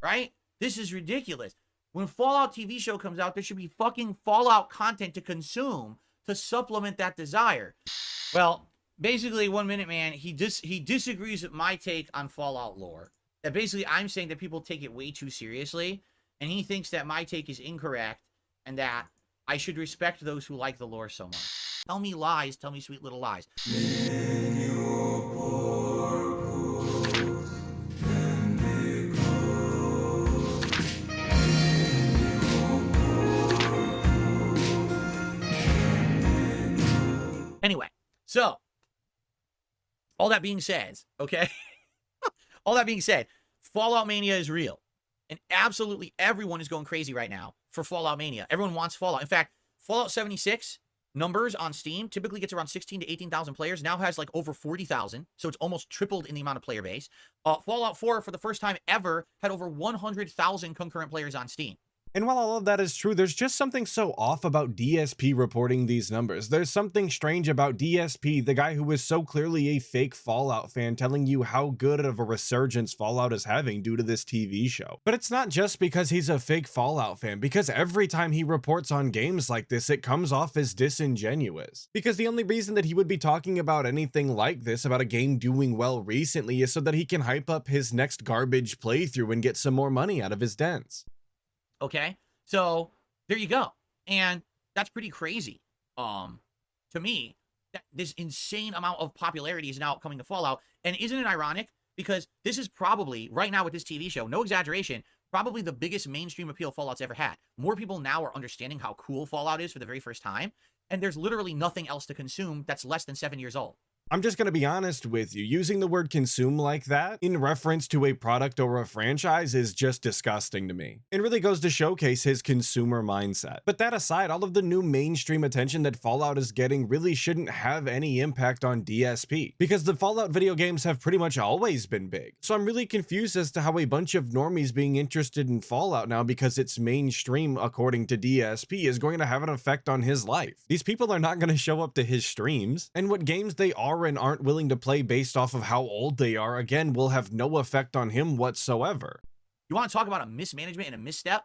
right? This is ridiculous. When Fallout TV show comes out, there should be fucking Fallout content to consume to supplement that desire. Well, basically, 1 Minute Man, he disagrees with my take on Fallout lore. That basically I'm saying that people take it way too seriously, and he thinks that my take is incorrect and that I should respect those who like the lore so much. Tell me lies, tell me sweet little lies. Anyway, so all that being said, okay? All that being said, Fallout Mania is real. And absolutely everyone is going crazy right now for Fallout Mania. Everyone wants Fallout. In fact, Fallout 76 numbers on Steam typically gets around 16 to 18,000 players. Now has like over 40,000. So it's almost tripled in the amount of player base. Fallout 4, for the first time ever, had over 100,000 concurrent players on Steam. And while all of that is true, there's just something so off about DSP reporting these numbers. There's something strange about DSP, the guy who was so clearly a fake Fallout fan, telling you how good of a resurgence Fallout is having due to this TV show. But it's not just because he's a fake Fallout fan, because every time he reports on games like this, it comes off as disingenuous. Because the only reason that he would be talking about anything like this, about a game doing well recently, is so that he can hype up his next garbage playthrough and get some more money out of his dents. Okay, so there you go. And that's pretty crazy. To me, that this insane amount of popularity is now coming to Fallout. And isn't it ironic? Because this is probably, right now with this TV show, no exaggeration, probably the biggest mainstream appeal Fallout's ever had. More people now are understanding how cool Fallout is for the very first time. And there's literally nothing else to consume that's less than 7 years old. I'm just going to be honest with you, using the word consume like that in reference to a product or a franchise is just disgusting to me. It really goes to showcase his consumer mindset. But that aside, all of the new mainstream attention that Fallout is getting really shouldn't have any impact on DSP, because the Fallout video games have pretty much always been big. So I'm really confused as to how a bunch of normies being interested in Fallout now because it's mainstream according to DSP is going to have an effect on his life. These people are not going to show up to his streams, and what games they are and aren't willing to play based off of how old they are, again, will have no effect on him whatsoever. You want to talk about a mismanagement and a misstep?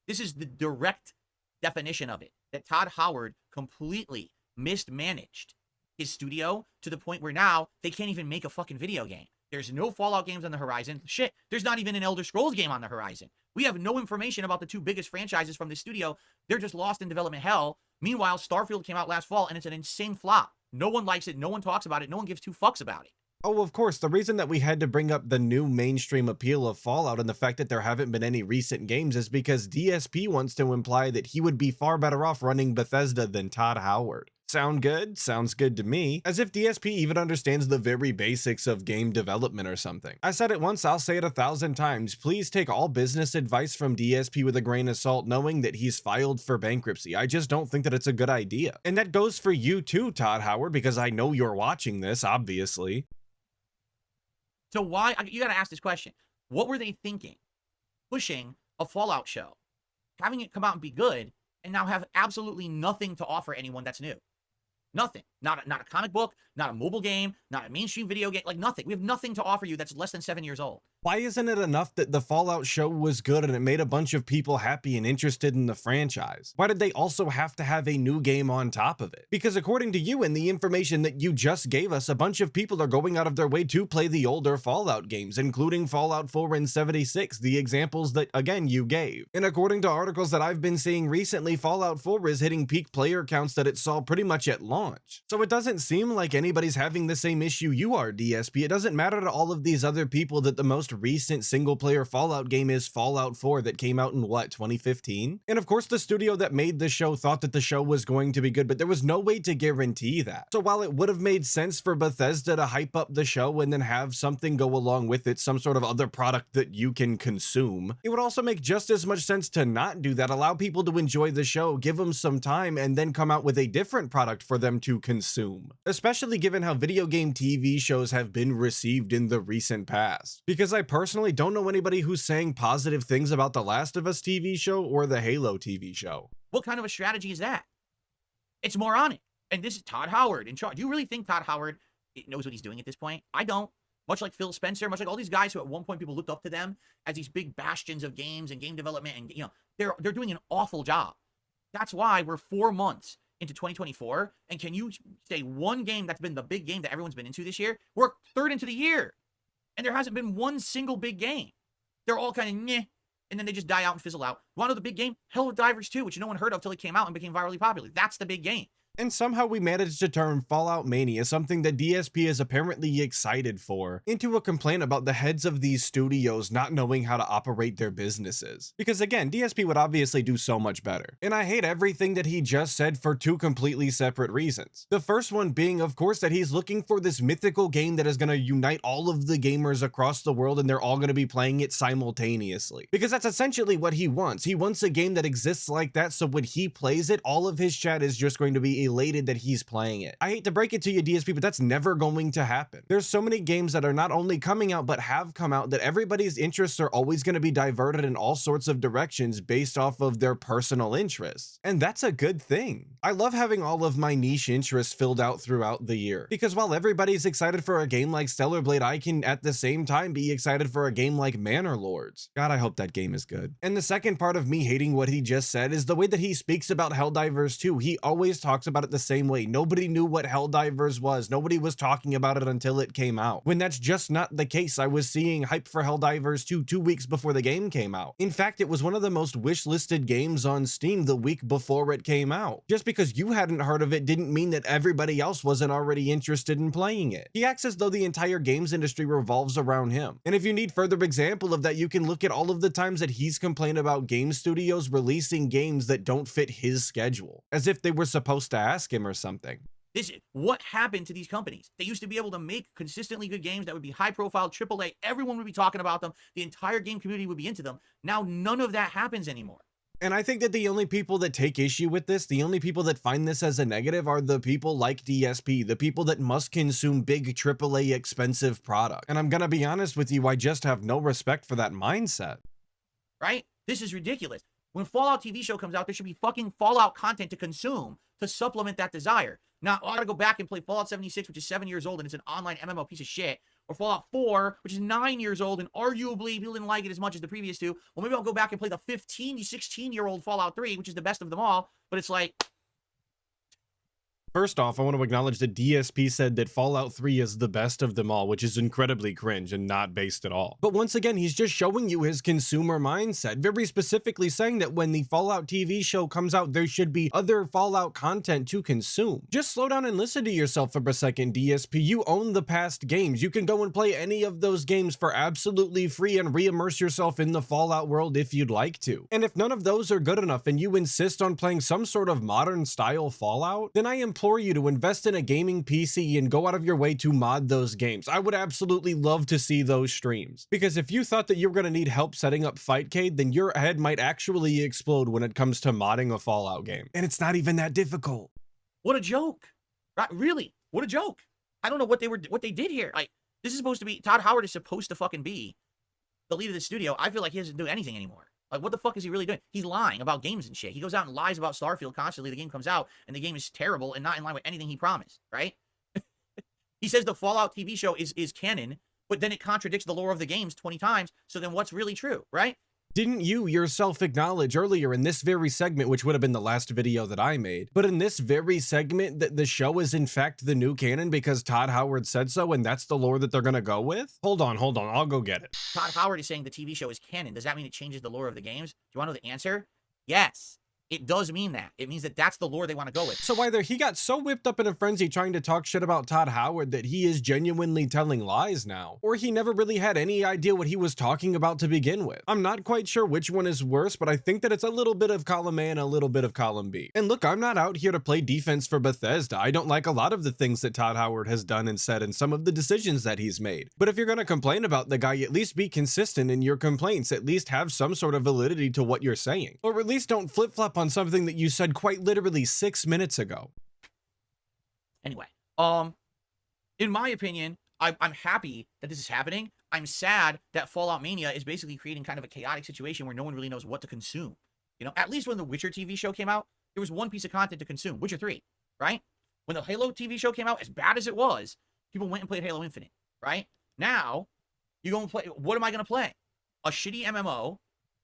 This is the direct definition of it. That Todd Howard completely mismanaged his studio to the point where now they can't even make a fucking video game. There's no Fallout games on the horizon. Shit, there's not even an Elder Scrolls game on the horizon. We have no information about the two biggest franchises from the studio. They're just lost in development hell. Meanwhile, Starfield came out last fall and it's an insane flop. No one likes it. No one talks about it. No one gives two fucks about it. Oh, of course, the reason that we had to bring up the new mainstream appeal of Fallout and the fact that there haven't been any recent games is because DSP wants to imply that he would be far better off running Bethesda than Todd Howard. Sound good? Sounds good to me. As if DSP even understands the very basics of game development or something. I said it once, I'll say it 1,000 times. Please take all business advice from DSP with a grain of salt, knowing that he's filed for bankruptcy. I just don't think that it's a good idea. And that goes for you too, Todd Howard, because I know you're watching this, obviously. So why, you gotta ask this question. What were they thinking? Pushing a Fallout show, having it come out and be good, and now have absolutely nothing to offer anyone that's new. Nothing. Not a comic book, not a mobile game, not a mainstream video game, like nothing. We have nothing to offer you that's less than 7 years old. Why isn't it enough that the Fallout show was good and it made a bunch of people happy and interested in the franchise? Why did they also have to have a new game on top of it? Because according to you and the information that you just gave us, a bunch of people are going out of their way to play the older Fallout games, including Fallout 4 and 76, the examples that, again, you gave. And according to articles that I've been seeing recently, Fallout 4 is hitting peak player counts that it saw pretty much at launch. So it doesn't seem like anybody's having the same issue you are, DSP. It doesn't matter to all of these other people that the most recent single-player Fallout game is Fallout 4 that came out in, what, 2015? And of course, the studio that made the show thought that the show was going to be good, but there was no way to guarantee that. So while it would have made sense for Bethesda to hype up the show and then have something go along with it, some sort of other product that you can consume, it would also make just as much sense to not do that, allow people to enjoy the show, give them some time, and then come out with a different product for them to consume. Especially given how video game TV shows have been received in the recent past. Because I personally don't know anybody who's saying positive things about the Last of Us TV show or the Halo TV show. What kind of a strategy is that? It's moronic. And this is Todd Howard in charge. Do you really think Todd Howard knows what he's doing at this point? I don't. much like Phil Spencer, much like all these guys who at one point people looked up to them as these big bastions of games and game development, and they're doing an awful job. That's why we're 4 months into 2024, and can you say one game that's been the big game that everyone's been into this year? We're third into the year, and there hasn't been one single big game. They're all kind of meh, and then they just die out and fizzle out. You want to know the big game? Helldivers 2, which no one heard of till it came out and became virally popular. That's the big game. And somehow we managed to turn Fallout Mania, something that DSP is apparently excited for, into a complaint about the heads of these studios not knowing how to operate their businesses. Because again, DSP would obviously do so much better. And I hate everything that he just said for two completely separate reasons. The first one being, of course, that he's looking for this mythical game that is going to unite all of the gamers across the world and they're all going to be playing it simultaneously. Because that's essentially what he wants. He wants a game that exists like that, so when he plays it, all of his chat is just going to be elated that he's playing it. I hate to break it to you, DSP, but that's never going to happen. There's so many games that are not only coming out, but have come out that everybody's interests are always going to be diverted in all sorts of directions based off of their personal interests. And that's a good thing. I love having all of my niche interests filled out throughout the year. Because while everybody's excited for a game like Stellar Blade, I can at the same time be excited for a game like Manor Lords. God, I hope that game is good. And the second part of me hating what he just said is the way that he speaks about Helldivers 2. He always talks about it the same way. Nobody knew what Helldivers was. Nobody was talking about it until it came out. When that's just not the case. I was seeing hype for Helldivers 2 2 weeks before the game came out. In fact, it was one of the most wish-listed games on Steam the week before it came out. Just because you hadn't heard of it didn't mean that everybody else wasn't already interested in playing it. He acts as though the entire games industry revolves around him. And if you need further example of that, you can look at all of the times that he's complained about game studios releasing games that don't fit his schedule, as if they were supposed to ask him or something. What happened to these companies? They used to be able to make consistently good games that would be high profile, AAA. Everyone would be talking about them. The entire game community would be into them. Now, none of that happens anymore. And I think that the only people that take issue with this, the only people that find this as a negative are the people like DSP, the people that must consume big AAA expensive product. And I'm gonna be honest with you, I just have no respect for that mindset. Right? This is ridiculous. When Fallout TV show comes out, there should be fucking Fallout content to consume to supplement that desire. Not, I gotta go back and play Fallout 76, which is 7 years old and it's an online MMO piece of shit. Or Fallout 4, which is 9 years old and arguably people didn't like it as much as the previous two. Well, maybe I'll go back and play the 16-year-old Fallout 3, which is the best of them all. But it's like, first off, I want to acknowledge that DSP said that Fallout 3 is the best of them all, which is incredibly cringe and not based at all. But once again, he's just showing you his consumer mindset, very specifically saying that when the Fallout TV show comes out, there should be other Fallout content to consume. Just slow down and listen to yourself for a second, DSP. You own the past games. You can go and play any of those games for absolutely free and re-immerse yourself in the Fallout world if you'd like to. And if none of those are good enough and you insist on playing some sort of modern style Fallout, then I implore you to invest in a gaming PC and go out of your way to mod those games. I would absolutely love to see those streams. Because if you thought that you were going to need help setting up Fightcade, then your head might actually explode when it comes to modding a Fallout game. And it's not even that difficult. what a joke. Right? Really, what a joke. I don't know what they did here. Like, this is supposed to be, Todd Howard is supposed to fucking be the lead of the studio. I feel like he doesn't do anything anymore. Like, what the fuck is he really doing? He's lying about games and shit. He goes out and lies about Starfield constantly. The game comes out, and the game is terrible and not in line with anything he promised, right? He says the Fallout TV show is canon, but then it contradicts the lore of the games 20 times, so then what's really true, right? Didn't you yourself acknowledge earlier in this very segment, which would have been the last video that I made, but in this very segment that the show is in fact the new canon because Todd Howard said so and that's the lore that they're gonna go with? Hold on, I'll go get it. Todd Howard is saying the TV show is canon. Does that mean it changes the lore of the games? Do you want to know the answer? Yes. It does mean that. It means that that's the lore they want to go with. So either he got so whipped up in a frenzy trying to talk shit about Todd Howard that he is genuinely telling lies now, or he never really had any idea what he was talking about to begin with. I'm not quite sure which one is worse, but I think that it's a little bit of column A and a little bit of column B. And look, I'm not out here to play defense for Bethesda. I don't like a lot of the things that Todd Howard has done and said and some of the decisions that he's made. But if you're going to complain about the guy, at least be consistent in your complaints. At least have some sort of validity to what you're saying. Or at least don't flip-flop on something that you said quite literally 6 minutes ago. Anyway, in my opinion, I'm happy that this is happening. I'm sad that Fallout Mania is basically creating kind of a chaotic situation where no one really knows what to consume. You know, at least when the Witcher TV show came out, there was one piece of content to consume, Witcher 3, right? When the Halo TV show came out, as bad as it was, people went and played Halo Infinite, right? Now, you go and play. What am I going to play? A shitty MMO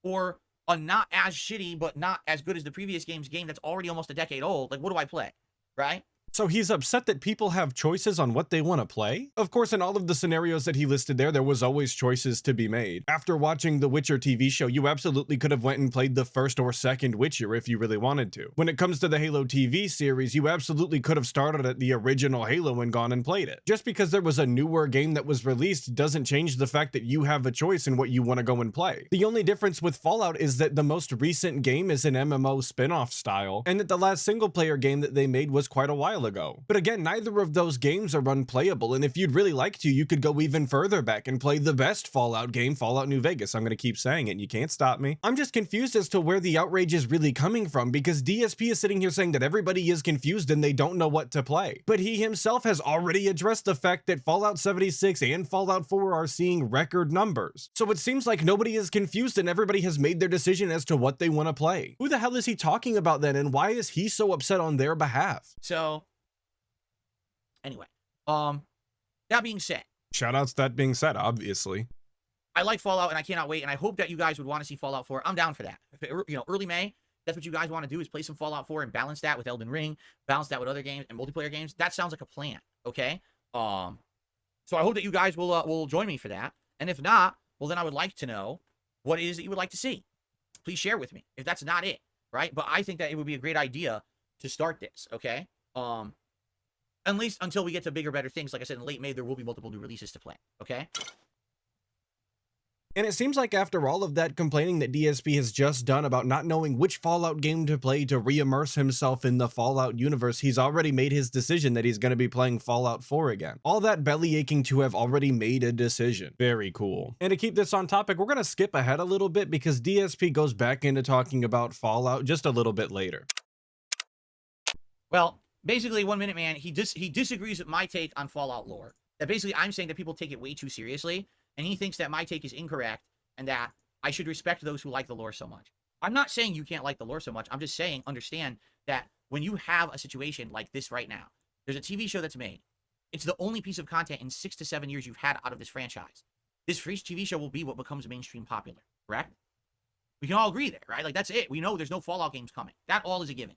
or a not as shitty but not as good as the previous game that's already almost a decade old? Like, what do I play? Right? So he's upset that people have choices on what they want to play? Of course, in all of the scenarios that he listed there was always choices to be made. After watching the Witcher TV show, you absolutely could have went and played the first or second Witcher if you really wanted to. When it comes to the Halo TV series, you absolutely could have started at the original Halo and gone and played it. Just because there was a newer game that was released doesn't change the fact that you have a choice in what you want to go and play. The only difference with Fallout is that the most recent game is an MMO spin-off style, and that the last single-player game that they made was quite a while ago. But again, neither of those games are unplayable, and if you'd really like to, you could go even further back and play the best Fallout game, Fallout New Vegas. I'm gonna keep saying it, and you can't stop me. I'm just confused as to where the outrage is really coming from, because DSP is sitting here saying that everybody is confused and they don't know what to play. But he himself has already addressed the fact that Fallout 76 and Fallout 4 are seeing record numbers. So it seems like nobody is confused and everybody has made their decision as to what they want to play. Who the hell is he talking about then, and why is he so upset on their behalf? So, anyway, that being said, Shoutouts that being said, obviously. I like Fallout and I cannot wait, and I hope that you guys would want to see Fallout 4. I'm down for that. If it, early May, that's what you guys want to do, is play some Fallout 4 and balance that with Elden Ring, balance that with other games and multiplayer games. That sounds like a plan, okay? So I hope that you guys will join me for that. And if not, well, then I would like to know what it is that you would like to see. Please share with me if that's not it, right? But I think that it would be a great idea to start this, okay? At least until we get to bigger, better things. Like I said, in late May, there will be multiple new releases to play, okay? And it seems like after all of that complaining that DSP has just done about not knowing which Fallout game to play to re-immerse himself in the Fallout universe, he's already made his decision that he's going to be playing Fallout 4 again. All that belly aching to have already made a decision. Very cool. And to keep this on topic, we're going to skip ahead a little bit because DSP goes back into talking about Fallout just a little bit later. Well, basically, 1 Minute Man, he disagrees with my take on Fallout lore. That basically I'm saying that people take it way too seriously, and he thinks that my take is incorrect and that I should respect those who like the lore so much. I'm not saying you can't like the lore so much. I'm just saying, understand that when you have a situation like this right now, there's a TV show that's made. It's the only piece of content in 6 to 7 years you've had out of this franchise. This free TV show will be what becomes mainstream popular, correct? We can all agree there, right? Like, that's it. We know there's no Fallout games coming. That all is a given.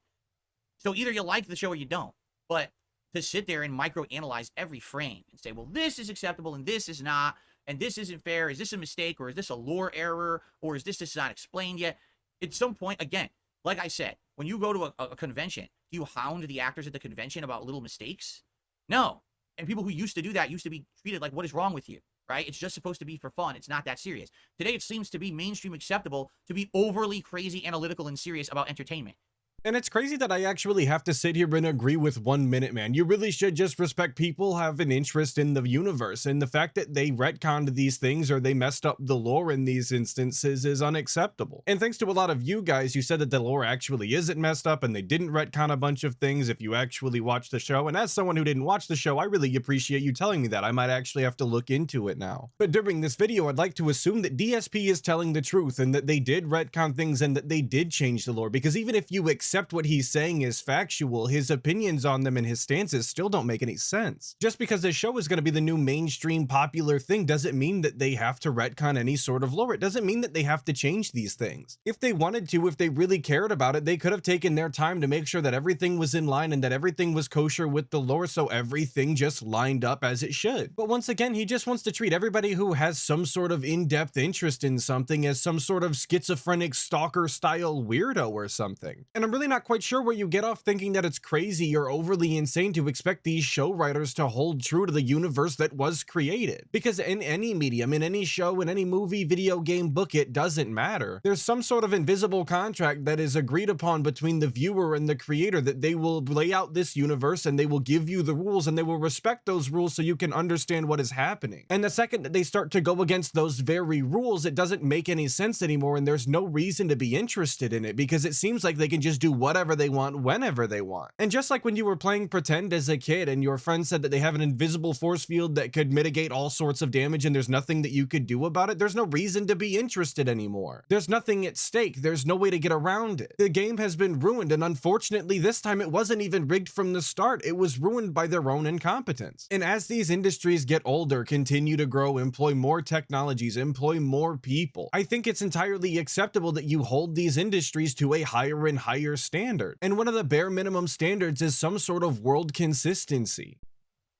So either you like the show or you don't. But to sit there and micro-analyze every frame and say, well, this is acceptable and this is not, and this isn't fair, is this a mistake, or is this a lore error, or is this not explained yet? At some point, again, like I said, when you go to a convention, do you hound the actors at the convention about little mistakes? No. And people who used to do that used to be treated like, what is wrong with you, right? It's just supposed to be for fun. It's not that serious. Today, it seems to be mainstream acceptable to be overly crazy, analytical, and serious about entertainment. And it's crazy that I actually have to sit here and agree with 1 Minute Man. You really should just respect people have an interest in the universe, and the fact that they retconned these things or they messed up the lore in these instances is unacceptable. And thanks to a lot of you guys who said that the lore actually isn't messed up and they didn't retcon a bunch of things if you actually watched the show. And as someone who didn't watch the show, I really appreciate you telling me that. I might actually have to look into it now. But during this video, I'd like to assume that DSP is telling the truth and that they did retcon things and that they did change the lore, because even if you accept what he's saying is factual, his opinions on them and his stances still don't make any sense. Just because the show is going to be the new mainstream popular thing doesn't mean that they have to retcon any sort of lore. It doesn't mean that they have to change these things. If they wanted to, if they really cared about it, they could have taken their time to make sure that everything was in line and that everything was kosher with the lore, so everything just lined up as it should. But once again, he just wants to treat everybody who has some sort of in-depth interest in something as some sort of schizophrenic stalker style weirdo or something. And I'm really not quite sure where you get off thinking that it's crazy or overly insane to expect these show writers to hold true to the universe that was created. Because in any medium, in any show, in any movie, video game, book, it doesn't matter. There's some sort of invisible contract that is agreed upon between the viewer and the creator that they will lay out this universe and they will give you the rules and they will respect those rules so you can understand what is happening. And the second that they start to go against those very rules, it doesn't make any sense anymore and there's no reason to be interested in it, because it seems like they can just do whatever they want whenever they want. And just like when you were playing pretend as a kid and your friend said that they have an invisible force field that could mitigate all sorts of damage and there's nothing that you could do about it, there's no reason to be interested anymore. There's nothing at stake. There's no way to get around it. The game has been ruined, and unfortunately this time it wasn't even rigged from the start. It was ruined by their own incompetence. And as these industries get older, continue to grow, employ more technologies, employ more people, I think it's entirely acceptable that you hold these industries to a higher and higher standard. And one of the bare minimum standards is some sort of world consistency.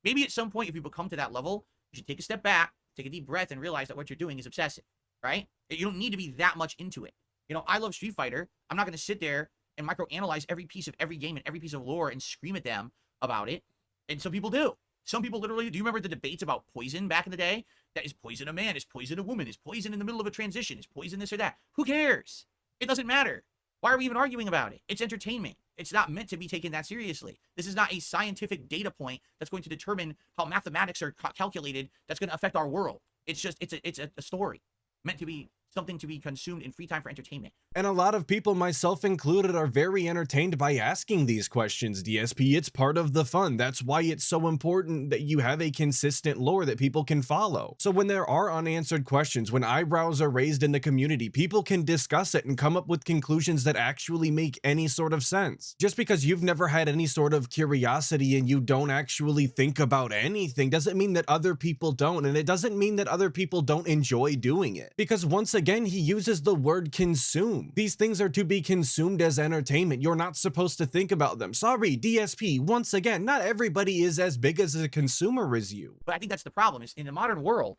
Maybe at some point, if you become to that level, you should take a step back, take a deep breath, and realize that what you're doing is obsessive, right? You don't need to be that much into it. You know, I love Street Fighter. I'm not going to sit there and microanalyze every piece of every game and every piece of lore and scream at them about it. And some people do. Some people literally, do you remember the debates about poison back in the day? That is poison a man, is poison a woman, is poison in the middle of a transition, is poison this or that? Who cares? It doesn't matter. Why are we even arguing about it? It's entertainment. It's not meant to be taken that seriously. This is not a scientific data point that's going to determine how mathematics are calculated that's going to affect our world. It's just, it's a story meant to be something to be consumed in free time for entertainment. And a lot of people, myself included, are very entertained by asking these questions, DSP. It's part of the fun. That's why it's so important that you have a consistent lore that people can follow. So when there are unanswered questions, when eyebrows are raised in the community, people can discuss it and come up with conclusions that actually make any sort of sense. Just because you've never had any sort of curiosity and you don't actually think about anything doesn't mean that other people don't, and it doesn't mean that other people don't enjoy doing it. Because once again, he uses the word consume. These things are to be consumed as entertainment. You're not supposed to think about them. Sorry, DSP, once again, not everybody is as big as a consumer as you. But I think that's the problem, is in the modern world,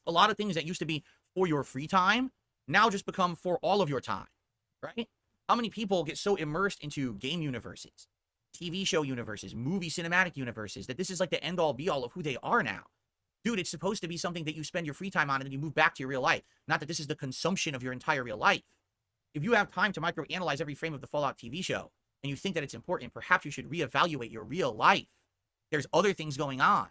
a lot of things that used to be for your free time now just become for all of your time, right? How many people get so immersed into game universes, TV show universes, movie cinematic universes, that this is like the end all be all of who they are now? Dude, it's supposed to be something that you spend your free time on and then you move back to your real life. Not that this is the consumption of your entire real life. If you have time to microanalyze every frame of the Fallout TV show and you think that it's important, perhaps you should reevaluate your real life. There's other things going on.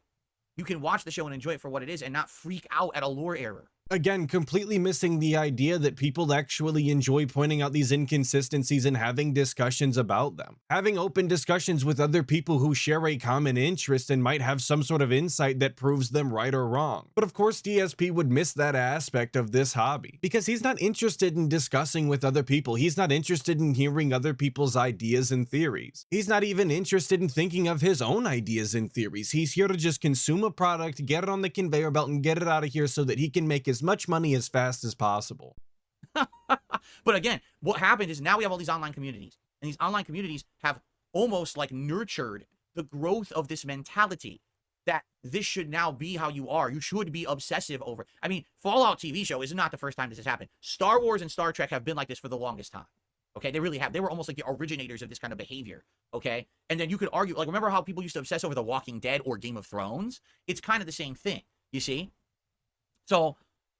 You can watch the show and enjoy it for what it is and not freak out at a lore error. Again, completely missing the idea that people actually enjoy pointing out these inconsistencies and having discussions about them. Having open discussions with other people who share a common interest and might have some sort of insight that proves them right or wrong. But of course, DSP would miss that aspect of this hobby because he's not interested in discussing with other people. He's not interested in hearing other people's ideas and theories. He's not even interested in thinking of his own ideas and theories. He's here to just consume a product, get it on the conveyor belt, and get it out of here so that he can make as much money as fast as possible. But again, what happened is now we have all these online communities, and these online communities have almost like nurtured the growth of this mentality that this should now be how you are. You should be obsessive over. I mean, Fallout TV show is not the first time this has happened. Star Wars and Star Trek have been like this for the longest time. Okay, they really have. They were almost like the originators of this kind of behavior. Okay, and then you could argue, like, remember how people used to obsess over The Walking Dead or Game of Thrones? It's kind of the same thing, you see? So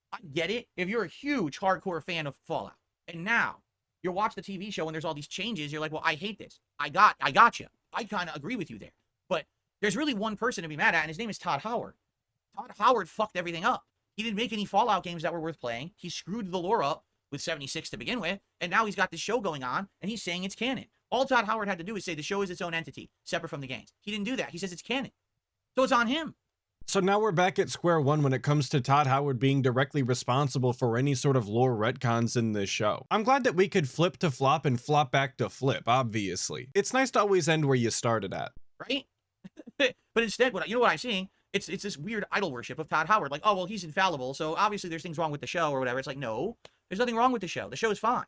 I get it. If you're a huge hardcore fan of Fallout, and now you're watching the TV show and there's all these changes, you're like, well, I hate this. I got you. I kind of agree with you there. But there's really one person to be mad at, and his name is Todd Howard. Todd Howard fucked everything up. He didn't make any Fallout games that were worth playing. He screwed the lore up with 76 to begin with, and now he's got this show going on, and he's saying it's canon. All Todd Howard had to do is say the show is its own entity, separate from the games. He didn't do that. He says it's canon. So it's on him. So now we're back at square one when it comes to Todd Howard being directly responsible for any sort of lore retcons in this show. I'm glad that we could flip to flop and flop back to flip, obviously. It's nice to always end where you started at. Right? But instead, you know what I'm seeing? It's this weird idol worship of Todd Howard. Like, oh, well, he's infallible, so obviously there's things wrong with the show or whatever. It's like, no, there's nothing wrong with the show. The show is fine.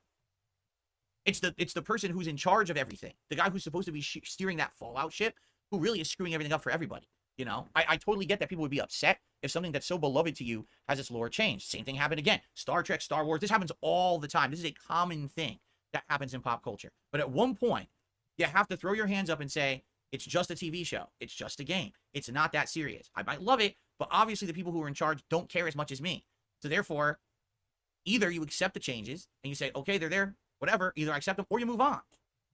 It's the person who's in charge of everything. The guy who's supposed to be steering that Fallout ship who really is screwing everything up for everybody. You know, I totally get that people would be upset if something that's so beloved to you has its lore changed. Same thing happened again. Star Trek, Star Wars, this happens all the time. This is a common thing that happens in pop culture. But at one point, you have to throw your hands up and say, it's just a TV show. It's just a game. It's not that serious. I might love it, but obviously the people who are in charge don't care as much as me. So therefore, either you accept the changes and you say, okay, they're there, whatever. Either I accept them or you move on,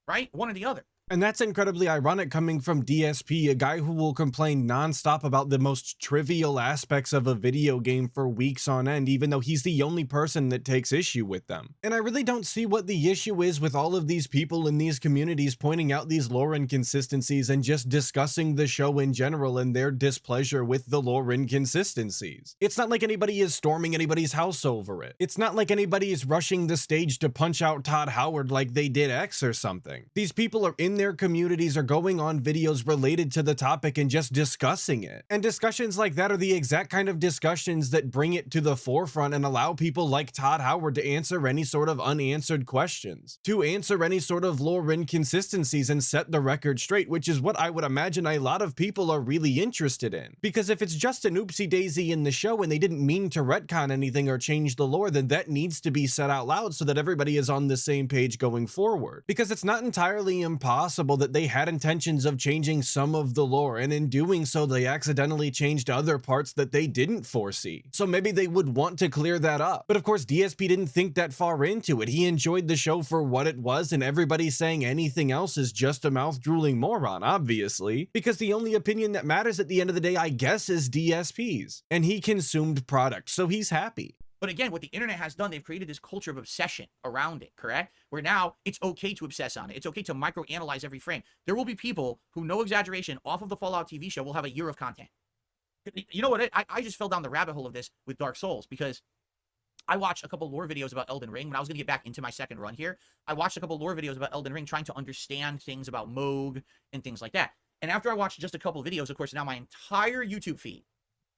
right? One or the other. And that's incredibly ironic coming from DSP, a guy who will complain nonstop about the most trivial aspects of a video game for weeks on end, even though he's the only person that takes issue with them. And I really don't see what the issue is with all of these people in these communities pointing out these lore inconsistencies and just discussing the show in general and their displeasure with the lore inconsistencies. It's not like anybody is storming anybody's house over it. It's not like anybody is rushing the stage to punch out Todd Howard like they did X or something. These people are in their communities, are going on videos related to the topic and just discussing it. And discussions like that are the exact kind of discussions that bring it to the forefront and allow people like Todd Howard to answer any sort of unanswered questions, to answer any sort of lore inconsistencies and set the record straight, which is what I would imagine a lot of people are really interested in. Because if it's just an oopsie daisy in the show and they didn't mean to retcon anything or change the lore, then that needs to be said out loud so that everybody is on the same page going forward. Because it's not entirely impossible that they had intentions of changing some of the lore, and in doing so they accidentally changed other parts that they didn't foresee. So maybe they would want to clear that up. But of course DSP didn't think that far into it. He enjoyed the show for what it was, and everybody saying anything else is just a mouth-drooling moron, obviously, because the only opinion that matters at the end of the day, I guess, is DSP's. And he consumed product, so he's happy. But again, what the internet has done, they've created this culture of obsession around it, correct? Where now it's okay to obsess on it. It's okay to microanalyze every frame. There will be people who, no exaggeration, off of the Fallout TV show will have a year of content. You know what? I just fell down the rabbit hole of this with Dark Souls because I watched a couple lore videos about Elden Ring when I was going to get back into my second run here. I watched a couple lore videos about Elden Ring trying to understand things about Moog and things like that. And after I watched just a couple videos, of course, now my entire YouTube feed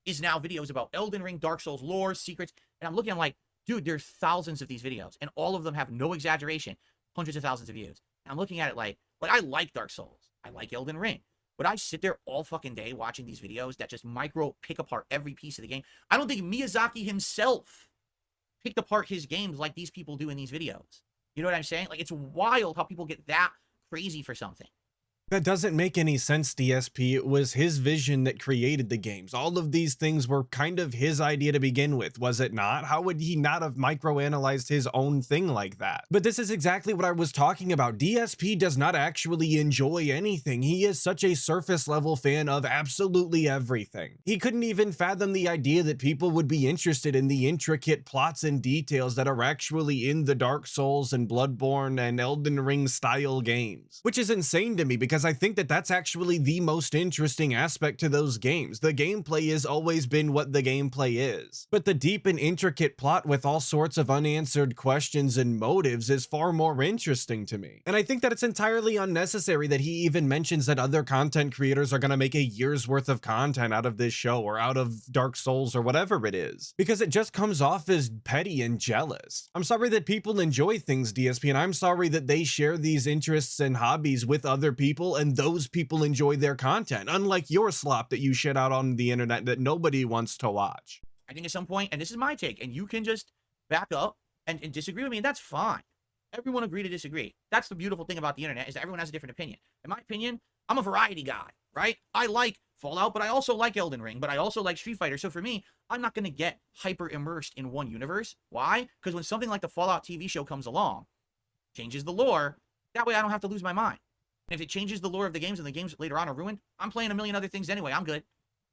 is now videos about Elden Ring, Dark Souls, lore, secrets. And I'm looking, I'm like, dude, there's thousands of these videos. And all of them have, no exaggeration, hundreds of thousands of views. And I'm looking at it like I like Dark Souls. I like Elden Ring. Would I sit there all fucking day watching these videos that just micro pick apart every piece of the game? I don't think Miyazaki himself picked apart his games like these people do in these videos. You know what I'm saying? Like, it's wild how people get that crazy for something. That doesn't make any sense, DSP. It was his vision that created the games. All of these things were kind of his idea to begin with, was it not? How would he not have microanalyzed his own thing like that? But this is exactly what I was talking about. DSP does not actually enjoy anything. He is such a surface level fan of absolutely everything. He couldn't even fathom the idea that people would be interested in the intricate plots and details that are actually in the Dark Souls and Bloodborne and Elden Ring style games, which is insane to me because I think that that's actually the most interesting aspect to those games. The gameplay has always been what the gameplay is, but the deep and intricate plot with all sorts of unanswered questions and motives is far more interesting to me. And I think that it's entirely unnecessary that he even mentions that other content creators are going to make a year's worth of content out of this show or out of Dark Souls or whatever it is, because it just comes off as petty and jealous. I'm sorry that people enjoy things, DSP, and I'm sorry that they share these interests and hobbies with other people and those people enjoy their content, unlike your slop that you shit out on the internet that nobody wants to watch. I think at some point, and this is my take, and you can just back up and disagree with me, and that's fine. Everyone agree to disagree. That's the beautiful thing about the internet, is that everyone has a different opinion. In my opinion, I'm a variety guy, right? I like Fallout, but I also like Elden Ring, but I also like Street Fighter. So for me, I'm not going to get hyper immersed in one universe. Why? Because when something like the Fallout TV show comes along, changes the lore, that way I don't have to lose my mind. And if it changes the lore of the games and the games later on are ruined, I'm playing a million other things anyway. I'm good.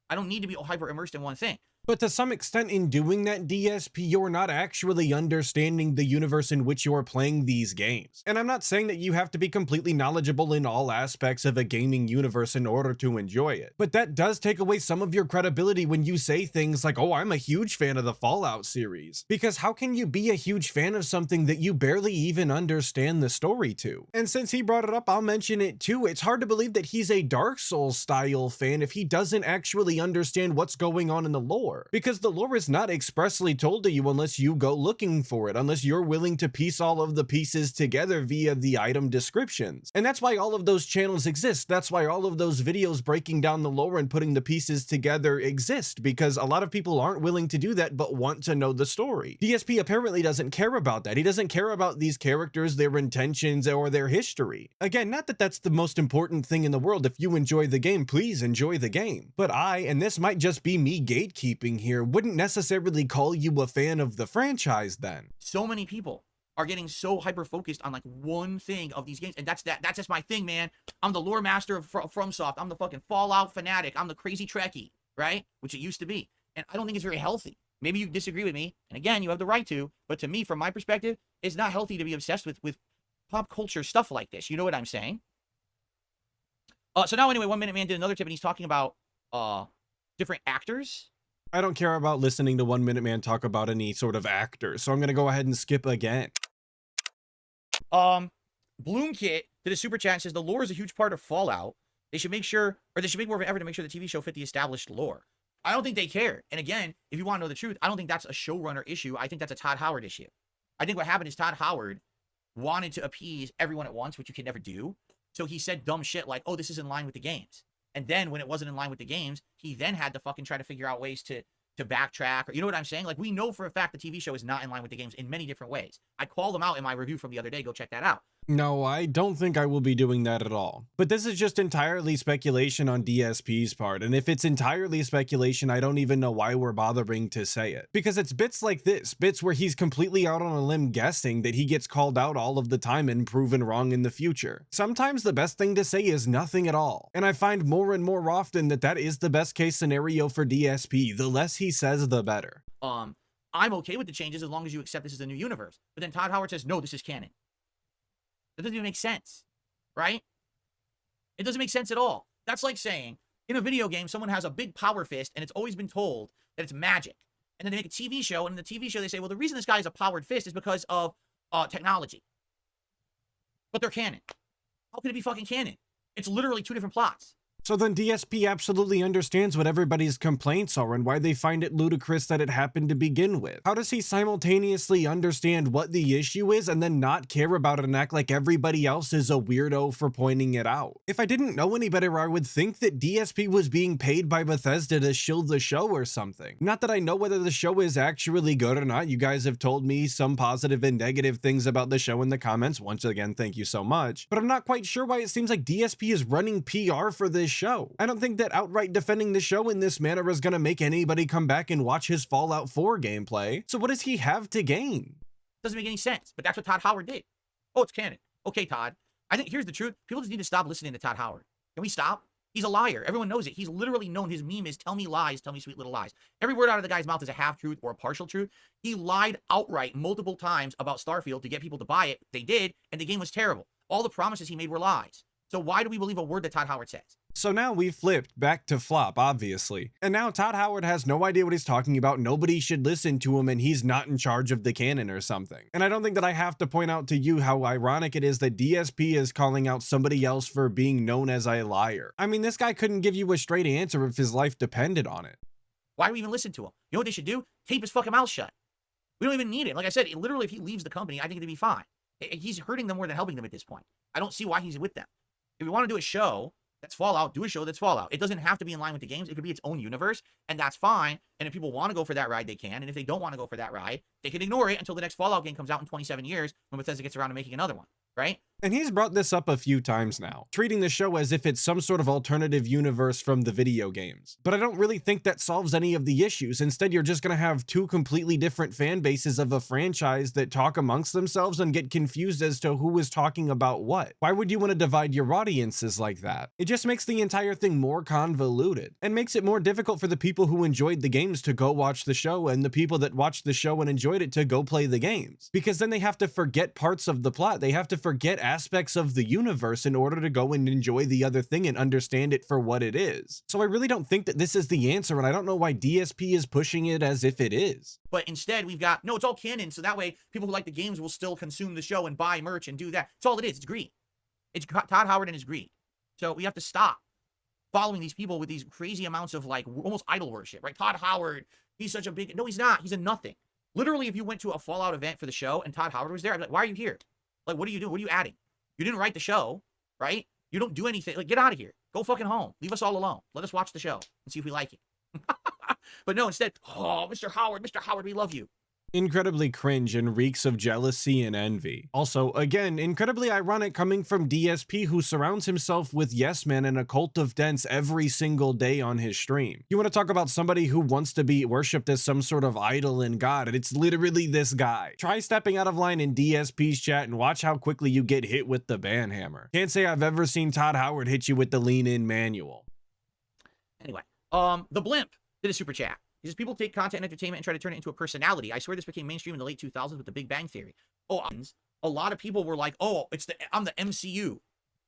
I don't need to be hyper immersed in one thing. But to some extent in doing that, DSP, you're not actually understanding the universe in which you're playing these games. And I'm not saying that you have to be completely knowledgeable in all aspects of a gaming universe in order to enjoy it. But that does take away some of your credibility when you say things like, oh, I'm a huge fan of the Fallout series. Because how can you be a huge fan of something that you barely even understand the story to? And since he brought it up, I'll mention it too. It's hard to believe that he's a Dark Souls style fan if he doesn't actually understand what's going on in the lore. Because the lore is not expressly told to you unless you go looking for it, unless you're willing to piece all of the pieces together via the item descriptions. And that's why all of those channels exist. That's why all of those videos breaking down the lore and putting the pieces together exist, because a lot of people aren't willing to do that but want to know the story. DSP apparently doesn't care about that. He doesn't care about these characters, their intentions, or their history. Again, not that that's the most important thing in the world. If you enjoy the game, please enjoy the game. But and this might just be me gatekeeping here, wouldn't necessarily call you a fan of the franchise then. So many people are getting so hyper focused on like one thing of these games, and that's just my thing, man. I'm the lore master of FromSoft. I'm the fucking Fallout fanatic. I'm the crazy Trekkie, right? Which it used to be, and I don't think it's very healthy. Maybe you disagree with me, and again, you have the right to. But to me, from my perspective, it's not healthy to be obsessed with pop culture stuff like this. You know what I'm saying? So now, anyway, 1 Minute Man did another tip, and he's talking about different actors. I don't care about listening to 1 Minute Man talk about any sort of actor, so I'm gonna go ahead and skip again. Bloomkit did a super chat and says the lore is a huge part of Fallout. They should make sure, or they should make more of an effort to make sure the TV show fit the established lore. I don't think they care. And again, if you want to know the truth, I don't think that's a showrunner issue. I think that's a Todd Howard issue. I think what happened is Todd Howard wanted to appease everyone at once, which you can never do. So he said dumb shit like, oh, this is in line with the games. And then when it wasn't in line with the games, he then had to fucking try to figure out ways to backtrack, or you know what I'm saying? Like, we know for a fact the TV show is not in line with the games in many different ways. I called them out in my review from the other day. Go check that out. No, I don't think I will be doing that at all. But this is just entirely speculation on DSP's part, and if it's entirely speculation, I don't even know why we're bothering to say it. Because it's bits like this, bits where he's completely out on a limb guessing that he gets called out all of the time and proven wrong in the future. Sometimes the best thing to say is nothing at all, and I find more and more often that that is the best case scenario for DSP. The less he says, the better. I'm okay with the changes as long as you accept this is a new universe. But then Todd Howard says, no, this is canon. That doesn't even make sense, right? It doesn't make sense at all. That's like saying, in a video game, someone has a big power fist, and it's always been told that it's magic. And then they make a TV show, and in the TV show, they say, well, the reason this guy has a powered fist is because of technology. But they're canon. How can it be fucking canon? It's literally two different plots. So then DSP absolutely understands what everybody's complaints are and why they find it ludicrous that it happened to begin with. How does he simultaneously understand what the issue is and then not care about it and act like everybody else is a weirdo for pointing it out? If I didn't know any better, I would think that DSP was being paid by Bethesda to shield the show or something. Not that I know whether the show is actually good or not. You guys have told me some positive and negative things about the show in the comments. Once again, thank you so much. But I'm not quite sure why it seems like DSP is running PR for this show. I don't think that outright defending the show in this manner is gonna make anybody come back and watch his Fallout 4 gameplay. So what does he have to gain? Doesn't make any sense, but that's what Todd Howard did. Oh, it's canon. Okay, Todd. I think here's the truth. People just need to stop listening to Todd Howard. Can we stop? He's a liar. Everyone knows it. He's literally known. His meme is, tell me lies, tell me sweet little lies. Every word out of the guy's mouth is a half-truth or a partial truth. He lied outright multiple times about Starfield to get people to buy it. They did, and the game was terrible. All the promises he made were lies. So why do we believe a word that Todd Howard says? So now we've flipped back to flop, obviously. And now Todd Howard has no idea what he's talking about, nobody should listen to him, and he's not in charge of the canon or something. And I don't think that I have to point out to you how ironic it is that DSP is calling out somebody else for being known as a liar. I mean, this guy couldn't give you a straight answer if his life depended on it. Why do we even listen to him? You know what they should do? Tape his fucking mouth shut. We don't even need it. Like I said, literally, if he leaves the company, I think it'd be fine. He's hurting them more than helping them at this point. I don't see why he's with them. If we want to do a show that's Fallout, do a show that's Fallout. It doesn't have to be in line with the games. It could be its own universe, and that's fine. And if people want to go for that ride, they can. And if they don't want to go for that ride, they can ignore it until the next Fallout game comes out in 27 years when Bethesda gets around to making another one, right? And he's brought this up a few times now, treating the show as if it's some sort of alternative universe from the video games. But I don't really think that solves any of the issues. Instead, you're just going to have two completely different fan bases of a franchise that talk amongst themselves and get confused as to who is talking about what. Why would you want to divide your audiences like that? It just makes the entire thing more convoluted and makes it more difficult for the people who enjoyed the games to go watch the show and the people that watched the show and enjoyed it to go play the games. Because then they have to forget parts of the plot. They have to forget aspects of the universe in order to go and enjoy the other thing and understand it for what it is. So I really don't think that this is the answer, and I don't know why DSP is pushing it as if it is. But instead, we've got, no, it's all canon, so that way people who like the games will still consume the show and buy merch and do that. It's all it is. It's greed. It's Todd Howard and his greed. So we have to stop following these people with these crazy amounts of, like, almost idol worship, right? Todd Howard, he's such a big... No, he's not. He's a nothing. Literally, if you went to a Fallout event for the show and Todd Howard was there, I'd be like, why are you here? Like, what are you doing? What are you adding? You didn't write the show, right? You don't do anything. Like, get out of here. Go fucking home. Leave us all alone. Let us watch the show and see if we like it. But no, instead, oh, Mr. Howard, we love you. Incredibly cringe and reeks of jealousy and envy. Also, again, incredibly ironic coming from DSP, who surrounds himself with yes men and a cult of dents every single day on his stream. You want to talk about somebody who wants to be worshipped as some sort of idol and god, and it's literally this guy. Try stepping out of line in DSP's chat and watch how quickly you get hit with the ban hammer. Can't say I've ever seen Todd Howard hit you with the lean in manual. Anyway, the Blimp did a super chat. He says, people take content and entertainment and try to turn it into a personality. I swear this became mainstream in the late 2000s with the Big Bang Theory. Oh, a lot of people were like, oh, I'm the MCU.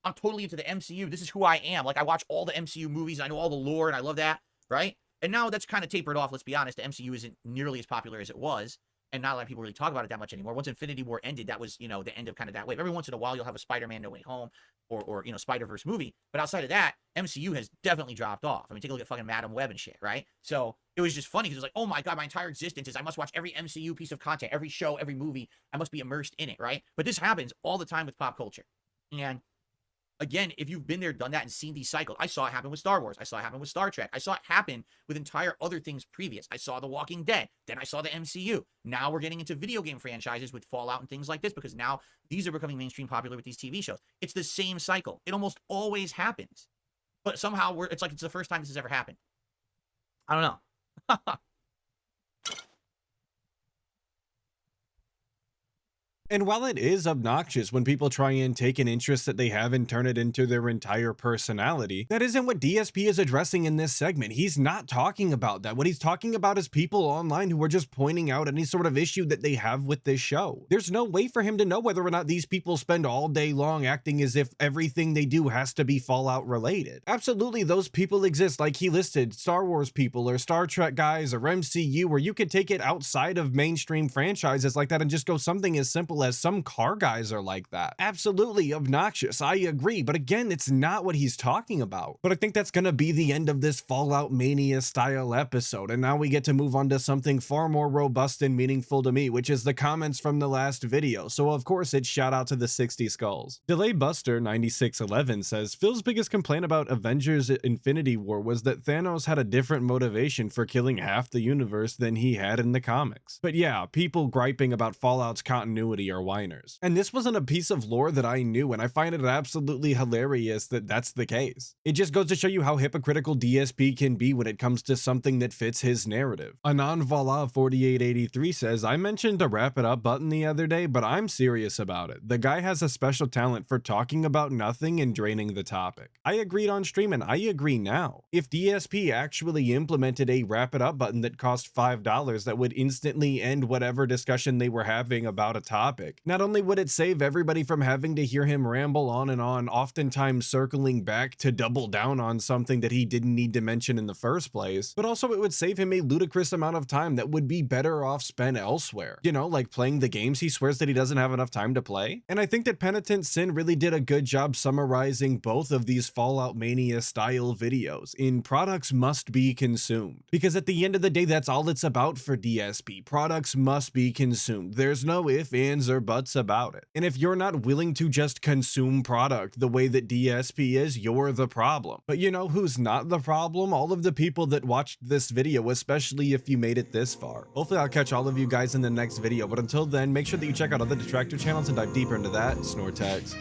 I'm totally into the MCU. This is who I am. Like, I watch all the MCU movies. I know all the lore, and I love that, right? And now that's kind of tapered off, let's be honest. The MCU isn't nearly as popular as it was, and not a lot of people really talk about it that much anymore. Once Infinity War ended, that was, the end of kind of that wave. Every once in a while, you'll have a Spider-Man No Way Home or Spider-Verse movie. But outside of that, MCU has definitely dropped off. I mean, take a look at fucking Madam Web and shit, right? So it was just funny because it was like, oh my God, my entire existence is I must watch every MCU piece of content, every show, every movie. I must be immersed in it, right? But this happens all the time with pop culture. And again, if you've been there, done that, and seen these cycles, I saw it happen with Star Wars. I saw it happen with Star Trek. I saw it happen with entire other things previous. I saw The Walking Dead. Then I saw the MCU. Now we're getting into video game franchises with Fallout and things like this because now these are becoming mainstream popular with these TV shows. It's the same cycle. It almost always happens. But somehow it's like it's the first time this has ever happened. I don't know. And while it is obnoxious when people try and take an interest that they have and turn it into their entire personality, that isn't what DSP is addressing in this segment. He's not talking about that. What he's talking about is people online who are just pointing out any sort of issue that they have with this show. There's no way for him to know whether or not these people spend all day long acting as if everything they do has to be Fallout related. Absolutely, those people exist, like he listed Star Wars people or Star Trek guys or MCU, where you could take it outside of mainstream franchises like that and just go something as simple as some car guys are like that. Absolutely obnoxious, I agree, but again, it's not what he's talking about. But I think that's gonna be the end of this Fallout Mania style episode, and now we get to move on to something far more robust and meaningful to me, which is the comments from the last video. So of course it's shout out to the 60 Skulls. Delay Buster 9611 says, Phil's biggest complaint about Avengers Infinity War was that Thanos had a different motivation for killing half the universe than he had in the comics. But yeah, people griping about Fallout's continuity are whiners. And this wasn't a piece of lore that I knew, and I find it absolutely hilarious that that's the case. It just goes to show you how hypocritical DSP can be when it comes to something that fits his narrative. Anon Vala 4883 says, I mentioned a wrap it up button the other day, but I'm serious about it. The guy has a special talent for talking about nothing and draining the topic. I agreed on stream and I agree now. If DSP actually implemented a wrap it up button that cost $5 that would instantly end whatever discussion they were having about a topic, not only would it save everybody from having to hear him ramble on and on, oftentimes circling back to double down on something that he didn't need to mention in the first place, but also it would save him a ludicrous amount of time that would be better off spent elsewhere. You know, like playing the games he swears that he doesn't have enough time to play. And I think that Penitent Sin really did a good job summarizing both of these Fallout Mania style videos in products must be consumed. Because at the end of the day, that's all it's about for DSP. Products must be consumed. There's no ifs, ands, or buts about it. And if you're not willing to just consume product the way that DSP is, you're the problem. But you know who's not the problem? All of the people that watched this video, especially if you made it this far. Hopefully I'll catch all of you guys in the next video, but until then, make sure that you check out other Detractor channels and dive deeper into that. Snortex.